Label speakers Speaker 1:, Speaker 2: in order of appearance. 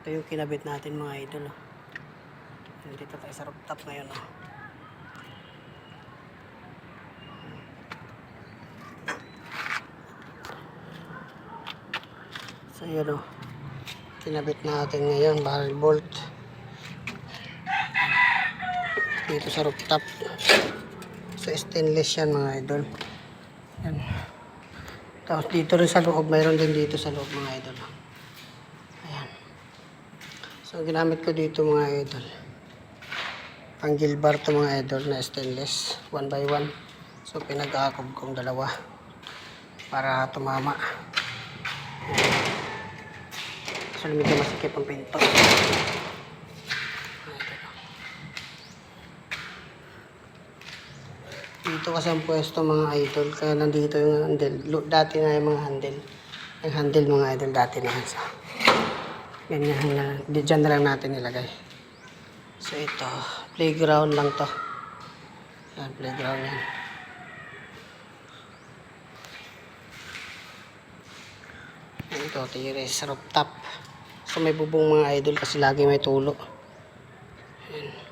Speaker 1: Ito yung kinabit natin mga idol. Nandito tayo sa rooftop ngayon. So yun kinabit natin ngayon barrel bolt dito sa rooftop. So stainless yan mga idol. Yan. Tapos dito rin sa loob, mayroon din dito sa loob mga idol. Ayan. So ginamit ko dito mga idol, pang gilbar to mga idol na stainless 1x1. So pinag-aakob kong dalawa para tumama. So medyo masikip ang pinto. Dito kasi ang pwesto mga idol, kaya nandito yung handle. Dati na yung mga handle. Yung handle mga idol dati na yan. So, ganyan na. Diyan na lang natin nilagay. So ito, playground lang to. Yan, playground yan. Ito, terrace, rooftop. So may bubong mga idol kasi lagi may tulo. Yan.